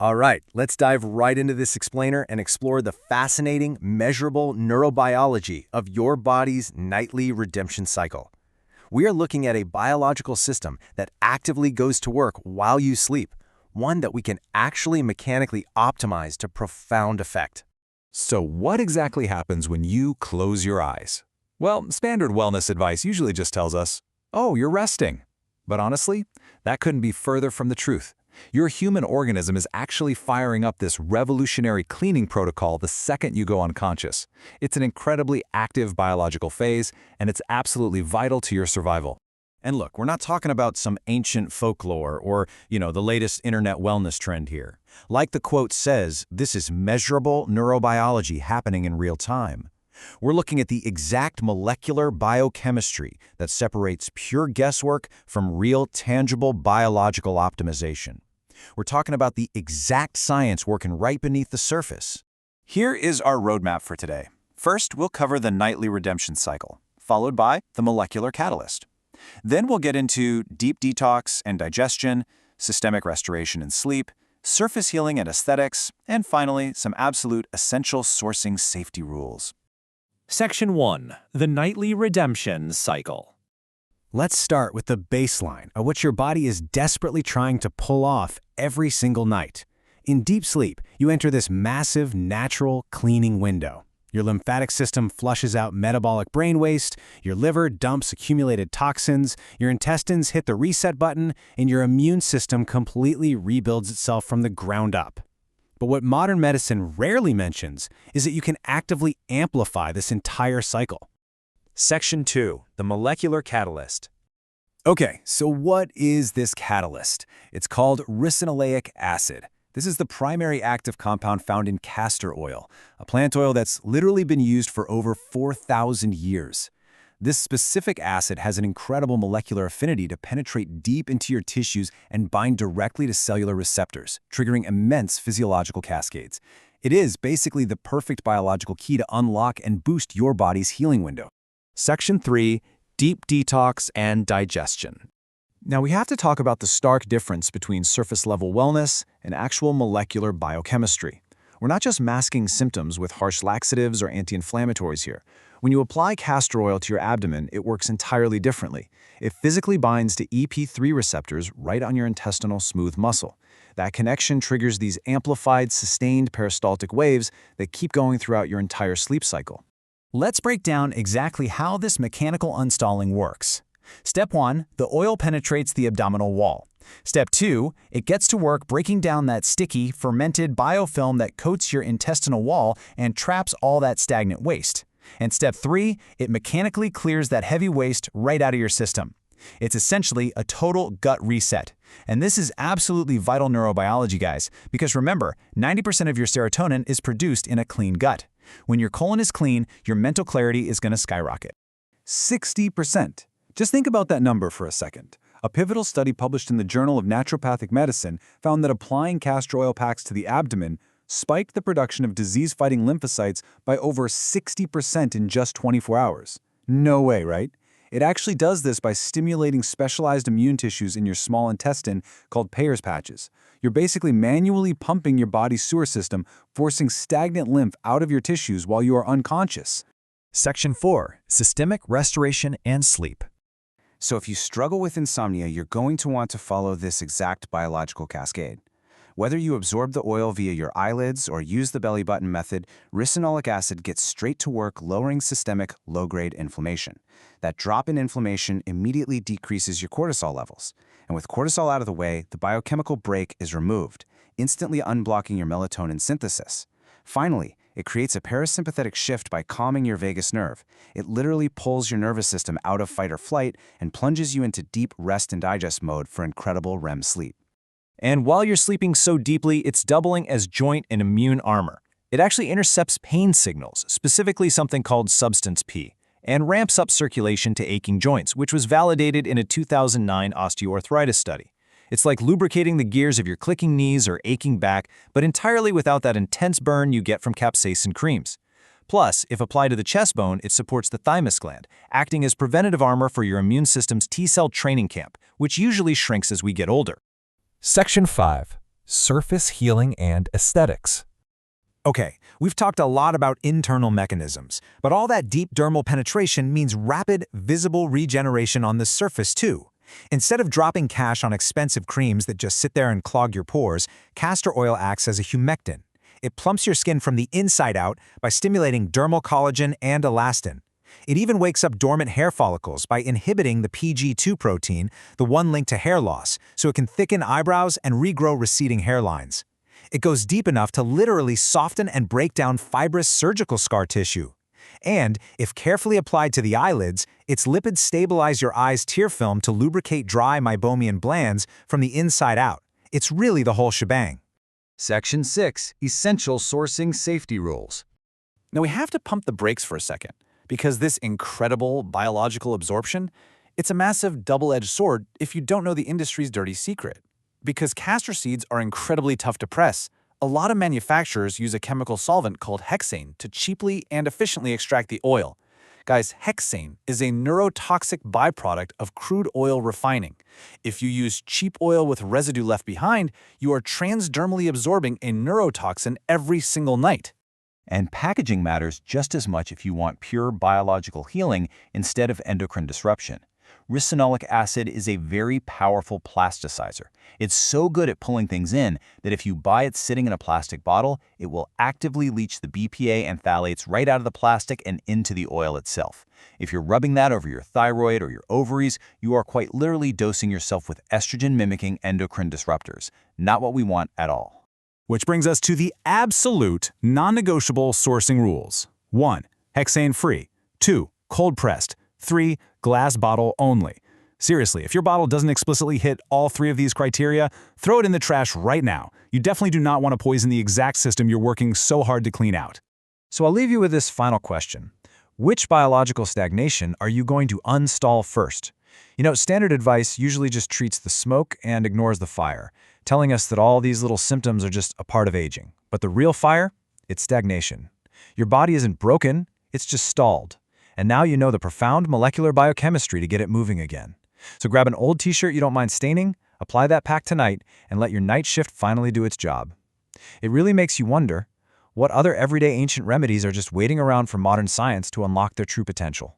All right, let's dive right into this explainer and explore the fascinating, measurable neurobiology of your body's nightly redemption cycle. We are looking at a biological system that actively goes to work while you sleep, one that we can actually mechanically optimize to profound effect. So what exactly happens when you close your eyes? Well, standard wellness advice usually just tells us, oh, you're resting. But honestly, that couldn't be further from the truth. Your human organism is actually firing up this revolutionary cleaning protocol the second you go unconscious. It's an incredibly active biological phase, and it's absolutely vital to your survival. And look, we're not talking about some ancient folklore or, the latest internet wellness trend here. Like the quote says, this is measurable neurobiology happening in real time. We're looking at the exact molecular biochemistry that separates pure guesswork from real, tangible biological optimization. We're talking about the exact science working right beneath the surface. Here is our roadmap for today. First, we'll cover the nightly redemption cycle, followed by the molecular catalyst. Then we'll get into deep detox and digestion, systemic restoration and sleep, surface healing and aesthetics, and finally, some absolute essential sourcing safety rules. Section 1. The Nightly Redemption Cycle. Let's start with the baseline of what your body is desperately trying to pull off every single night. In deep sleep, you enter this massive, natural cleaning window. Your lymphatic system flushes out metabolic brain waste, your liver dumps accumulated toxins, your intestines hit the reset button, and your immune system completely rebuilds itself from the ground up. But what modern medicine rarely mentions is that you can actively amplify this entire cycle. Section 2. The Molecular Catalyst. Okay, so what is this catalyst? It's called ricinoleic acid. This is the primary active compound found in castor oil, a plant oil that's literally been used for over 4,000 years. This specific acid has an incredible molecular affinity to penetrate deep into your tissues and bind directly to cellular receptors, triggering immense physiological cascades. It is basically the perfect biological key to unlock and boost your body's healing window. Section 3. Deep Detox and Digestion. Now we have to talk about the stark difference between surface-level wellness and actual molecular biochemistry. We're not just masking symptoms with harsh laxatives or anti-inflammatories here. When you apply castor oil to your abdomen, it works entirely differently. It physically binds to EP3 receptors right on your intestinal smooth muscle. That connection triggers these amplified, sustained peristaltic waves that keep going throughout your entire sleep cycle. Let's break down exactly how this mechanical unstalling works. Step 1, the oil penetrates the abdominal wall. Step 2, it gets to work breaking down that sticky, fermented biofilm that coats your intestinal wall and traps all that stagnant waste. And Step 3, it mechanically clears that heavy waste right out of your system. It's essentially a total gut reset. And this is absolutely vital neurobiology, guys, because remember, 90% of your serotonin is produced in a clean gut. When your colon is clean, your mental clarity is going to skyrocket. 60%. Just think about that number for a second. A pivotal study published in the Journal of Naturopathic Medicine found that applying castor oil packs to the abdomen spiked the production of disease-fighting lymphocytes by over 60% in just 24 hours. No way, right? It actually does this by stimulating specialized immune tissues in your small intestine called Peyer's patches. You're basically manually pumping your body's sewer system, forcing stagnant lymph out of your tissues while you are unconscious. Section 4. Systemic Restoration and Sleep. So if you struggle with insomnia, you're going to want to follow this exact biological cascade. Whether you absorb the oil via your eyelids or use the belly button method, ricinoleic acid gets straight to work lowering systemic low-grade inflammation. That drop in inflammation immediately decreases your cortisol levels. And with cortisol out of the way, the biochemical brake is removed, instantly unblocking your melatonin synthesis. Finally, it creates a parasympathetic shift by calming your vagus nerve. It literally pulls your nervous system out of fight or flight and plunges you into deep rest and digest mode for incredible REM sleep. And while you're sleeping so deeply, it's doubling as joint and immune armor. It actually intercepts pain signals, specifically something called substance P, and ramps up circulation to aching joints, which was validated in a 2009 osteoarthritis study. It's like lubricating the gears of your clicking knees or aching back, but entirely without that intense burn you get from capsaicin creams. Plus, if applied to the chest bone, it supports the thymus gland, acting as preventative armor for your immune system's T-cell training camp, which usually shrinks as we get older. Section 5. surface healing and aesthetics. Okay, we've talked a lot about internal mechanisms, but all that deep dermal penetration means rapid, visible regeneration on the surface too. Instead of dropping cash on expensive creams that just sit there and clog your pores, castor oil acts as a humectant. It plumps your skin from the inside out by stimulating dermal collagen and elastin. It even wakes up dormant hair follicles by inhibiting the PG2 protein, the one linked to hair loss, so it can thicken eyebrows and regrow receding hairlines. It goes deep enough to literally soften and break down fibrous surgical scar tissue. And, if carefully applied to the eyelids, its lipids stabilize your eye's tear film to lubricate dry meibomian glands from the inside out. It's really the whole shebang. Section 6. Essential Sourcing Safety Rules. Now we have to pump the brakes for a second, because this incredible biological absorption, it's a massive double-edged sword if you don't know the industry's dirty secret. Because castor seeds are incredibly tough to press, a lot of manufacturers use a chemical solvent called hexane to cheaply and efficiently extract the oil. Guys, hexane is a neurotoxic byproduct of crude oil refining. If you use cheap oil with residue left behind, you are transdermally absorbing a neurotoxin every single night. And packaging matters just as much if you want pure biological healing instead of endocrine disruption. Ricinoleic acid is a very powerful plasticizer. It's so good at pulling things in that if you buy it sitting in a plastic bottle, it will actively leach the BPA and phthalates right out of the plastic and into the oil itself. If you're rubbing that over your thyroid or your ovaries, you are quite literally dosing yourself with estrogen-mimicking endocrine disruptors. Not what we want at all. Which brings us to the absolute, non-negotiable sourcing rules. 1. Hexane-free. 2. Cold-pressed. 3. Glass bottle only. Seriously, if your bottle doesn't explicitly hit all 3 of these criteria, throw it in the trash right now. You definitely do not want to poison the exact system you're working so hard to clean out. So I'll leave you with this final question. Which biological stagnation are you going to uninstall first? You know, standard advice usually just treats the smoke and ignores the fire, telling us that all these little symptoms are just a part of aging. But the real fire? It's stagnation. Your body isn't broken, it's just stalled. And now you know the profound molecular biochemistry to get it moving again. So grab an old t-shirt you don't mind staining, apply that pack tonight, and let your night shift finally do its job. It really makes you wonder, what other everyday ancient remedies are just waiting around for modern science to unlock their true potential?